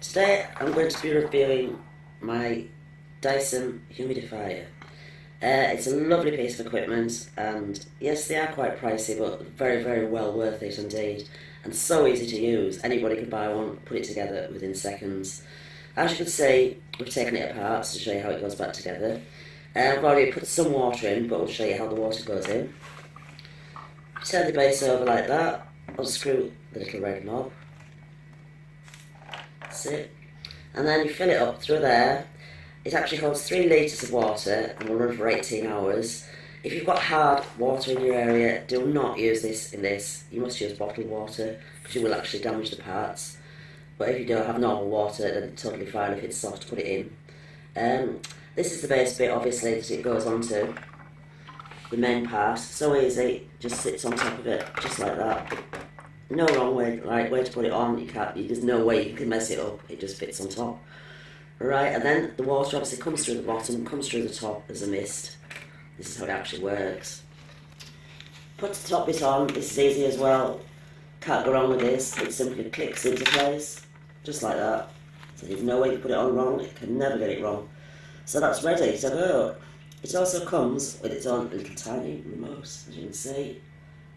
Today I'm going to be reviewing my Dyson Humidifier. It's a lovely piece of equipment, and yes, they are quite pricey, but very, very well worth it indeed. And so easy to use. Anybody can buy one, put it together within seconds. As you can see, we've taken it apart to show you how it goes back together. I've already put some water in, but we'll show you how the water goes in. Turn the base over like that, unscrew the little red knob. That's it. And then you fill it up through there. It actually holds 3 litres of water and will run for 18 hours. If you've got hard water in your area, do not use this in this. You must use bottled water because you will actually damage the parts. But if you don't have normal water, then it's totally fine. If it's soft, put it in. This is the base bit, obviously, that it goes onto the main part. So easy, just sits on top of it, just like that. No wrong way to put it on. There's no way you can mess it up. It just fits on top. Right, and then the water obviously comes through the bottom, comes through the top as a mist. This is how it actually works. Put the top bit on. This is easy as well. Can't go wrong with this. It simply clicks into place, just like that. So there's no way you put it on wrong. It can never get it wrong. So that's ready to go. It also comes with its own little tiny remote, as you can see.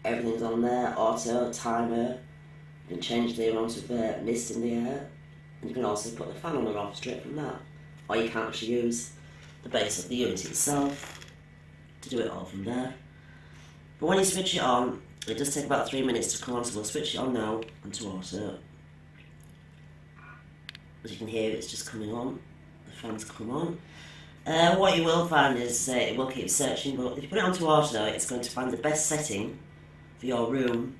Everything's on there, auto, timer. You can change the amount of mist in the air. And you can also put the fan on and off straight from that. Or you can actually use the base of the unit itself to do it all from there. But when you switch it on, it does take about 3 minutes to come on, so we'll switch it on now onto auto. As you can hear, it's just coming on. The fan's come on. What you will find is it will keep searching, but if you put it onto auto, it's going to find the best setting for your room.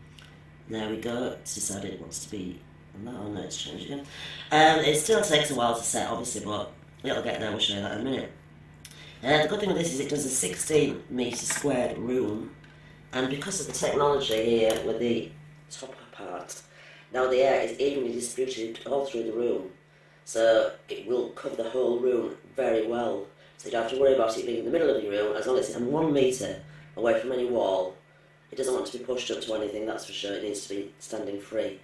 There we go. It's decided it wants to be on that. Oh no, it's changed again. It still takes a while to set, obviously, but it'll get there. We'll show you that in a minute. The good thing with this is it does a 16 metre squared room, and because of the technology here with the top part, now the air is evenly distributed all through the room, so it will cover the whole room very well. So you don't have to worry about it being in the middle of your room, as long as it's 1 metre away from any wall. It doesn't want to be pushed up to anything, that's for sure. It needs to be standing free.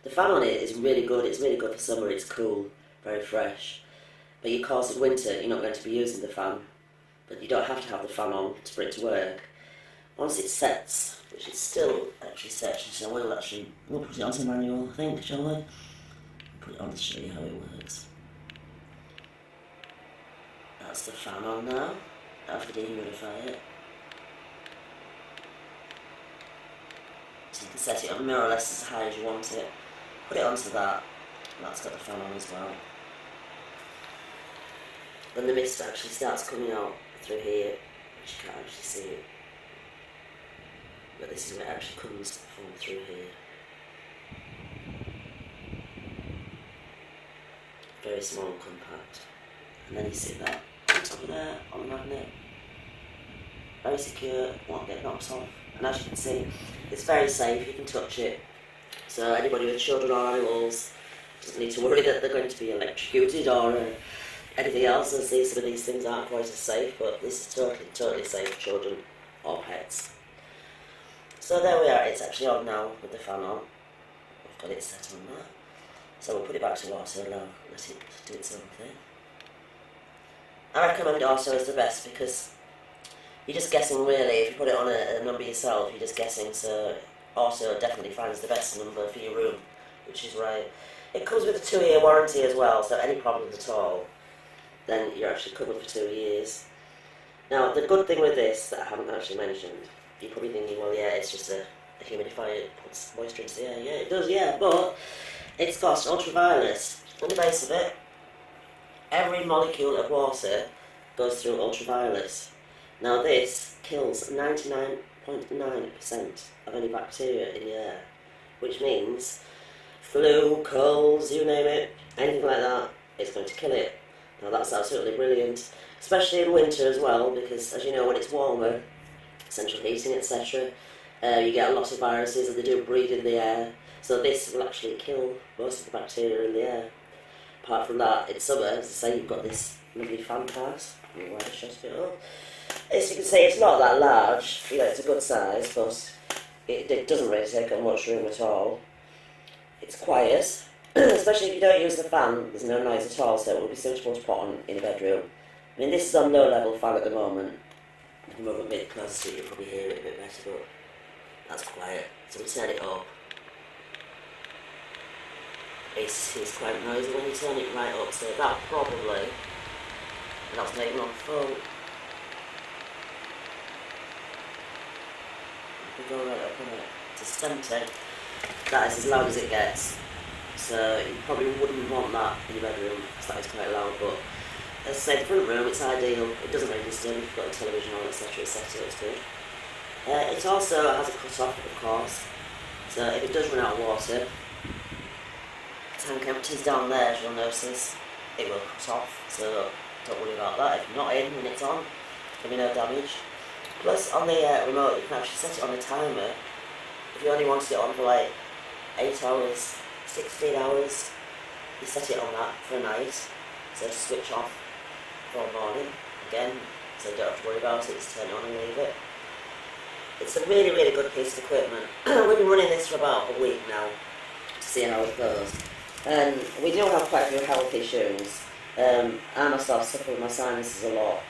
The fan on it is really good. It's really good for summer. It's cool, very fresh. But of course, in winter, you're not going to be using the fan. But you don't have to have the fan on for it to work. Once it sets, which it's still actually set, so we'll put it onto manual, I think, shall we? Put it on to show you how it works. That's the fan on now, after dehumidifier. So you can set it on more or less as high as you want it. Put it onto that, and that's got the fan on as well. Then the mist actually starts coming out through here, which you can't actually see it. But this is where it actually comes from through here. Very small and compact. And then you sit that on top of there, on the magnet. Very secure, won't get knocked off. And as you can see, it's very safe, you can touch it. So anybody with children or animals doesn't need to worry that they're going to be electrocuted or anything else, as some of these things aren't quite as safe, but this is totally safe for children or pets. So there we are, it's actually on now with the fan on. I've got it set on there. So we'll put it back to auto now, let it do its own thing. I recommend auto is the best because you're just guessing really. If you put it on a number yourself, you're just guessing, so auto definitely finds the best number for your room, which is right. It comes with a 2-year warranty as well, so any problems at all, then you're actually covered for 2 years. Now, the good thing with this that I haven't actually mentioned, you're probably thinking, well, yeah, it's just a humidifier, it puts moisture into the air. Yeah, it does, yeah, but it's got ultraviolet on the base of it. Every molecule of water goes through ultraviolet. Now this kills 99.9% of any bacteria in the air, which means flu, colds, you name it, anything like that, it's going to kill it. Now that's absolutely brilliant, especially in winter as well, because as you know, when it's warmer, central heating, etc., you get a lot of viruses and they do breed in the air, so this will actually kill most of the bacteria in the air. Apart from that, in summer, as I say, you've got this lovely fan part. As you can see, it's not that large, you know, it's a good size, but it doesn't really take up much room at all. It's quiet, Especially if you don't use the fan, there's no noise at all, so it will be suitable to put on in a bedroom. I mean, this is on low level fan at the moment. If you move a bit closer to it, you'll probably hear it a bit better, but that's quiet. So we turn it up. It's quite noisy when you turn it right up, so that probably, that's not even on full. We go right up on it. It's 70. That is as loud as it gets. So you probably wouldn't want that in your bedroom, because that is quite loud, but as I say, the front room, it's ideal. It doesn't really disturb if you've got a television on, etc, etc, it's good. It also has a cut-off, of course, so if it does run out of water, the tank empties down there, as you'll notice, it will cut off, so don't worry about that. If you're not in when it's on, there'll be no damage. Plus, on the remote, you can actually set it on a timer. If you only wanted it on for like 8 hours, 16 hours, you set it on that for a night, so to switch off for a morning, again, so you don't have to worry about it, just turn it on and leave it. It's a really, really good piece of equipment. We've been running this for about a week now, to see how it goes. And we do have quite a few health issues. I myself suffer with my sinuses a lot.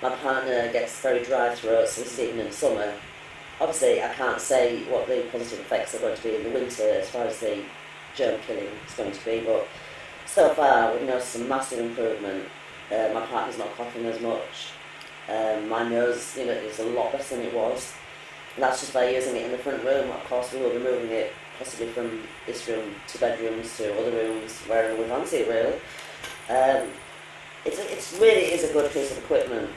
My partner gets very dry throat, so this is even in summer. Obviously, I can't say what the positive effects are going to be in the winter as far as the germ killing is going to be, but so far we've noticed some massive improvement. My partner's not coughing as much. My nose, is a lot better than it was. And that's just by using it in the front room. Of course, we will be moving it possibly from this room to bedrooms to other rooms, wherever we fancy it, really. It really is a good piece of equipment.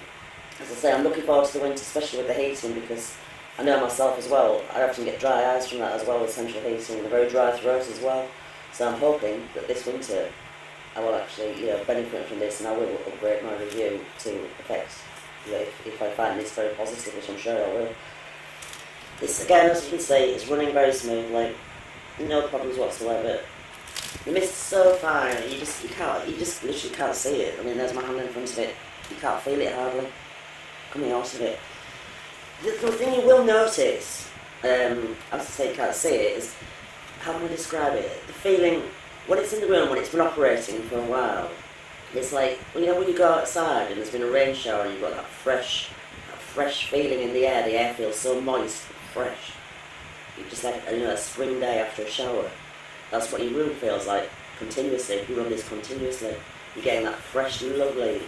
As I say, I'm looking forward to the winter, especially with the heating, because I know myself as well, I often get dry eyes from that as well with central heating, and a very dry throat as well. So I'm hoping that this winter I will actually benefit from this, and I will upgrade my review to effect, if I find this very positive, which I'm sure I will. This, again, as you can see, is running very smoothly, no problems whatsoever. The mist is so fine, you just literally can't see it. I mean, there's my hand in front of it, you can't feel it hardly coming out of it. The thing you will notice, as I say, you can't see it, is, how can I describe it? The feeling, when it's in the room, when it's been operating for a while, it's like, when you go outside and there's been a rain shower and you've got that fresh feeling in the air feels so moist and fresh. You just like, a spring day after a shower. That's what your room feels like, continuously. If you run this continuously, you're getting that fresh, lovely,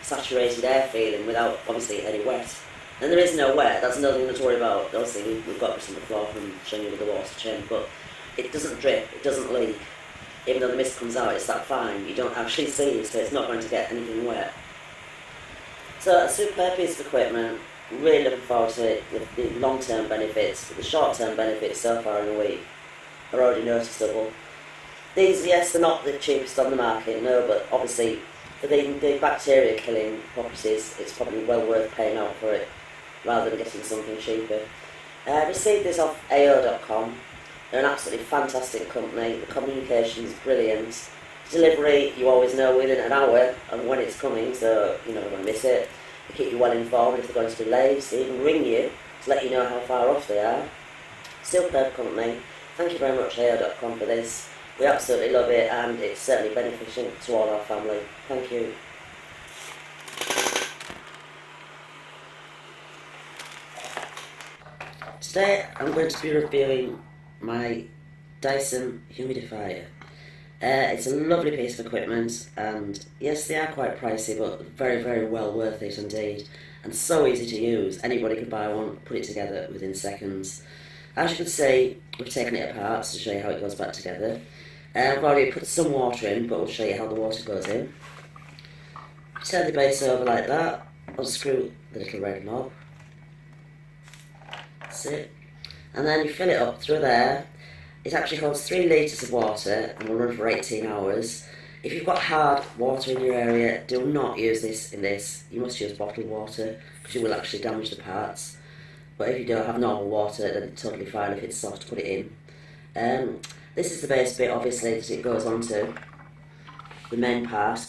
saturated air feeling without, obviously, any wet. And there is no wet, that's nothing to worry about. Obviously, we've got this on the floor from showing you with the water change, but it doesn't drip, it doesn't leak. Even though the mist comes out, it's that fine. You don't actually see it, so it's not going to get anything wet. So, a superb piece of equipment. Really looking forward to it with the long-term benefits. But the short-term benefits so far in a week are already noticeable. These, yes, they're not the cheapest on the market, no, but obviously for the bacteria-killing properties, it's probably well worth paying out for it, rather than getting something cheaper. I received this off AO.com. They're an absolutely fantastic company. The communication's brilliant. Delivery, you always know within an hour and when it's coming, so you're not going to miss it. They keep you well informed if they're going to be late. They even ring you to let you know how far off they are. Superb company. Thank you very much, AO.com, for this. We absolutely love it, and it's certainly beneficial to all our family. Thank you. Today I'm going to be reviewing my Dyson Humidifier. It's a lovely piece of equipment, and yes, they are quite pricey, but very, very well worth it indeed, and so easy to use. Anybody could buy one, put it together within seconds. As you can see, we've taken it apart to show you how it goes back together. I've already put some water in, but we'll show you how the water goes in. Turn the base over like that, unscrew the little red knob. That's it. And then you fill it up through there. It actually holds 3 litres of water and will run for 18 hours. If you've got hard water in your area, do not use this in this. You must use bottled water, because you will actually damage the parts. But if you don't have normal water, then it's totally fine if it's soft to put it in. This is the base bit, obviously, that it goes onto, the main part.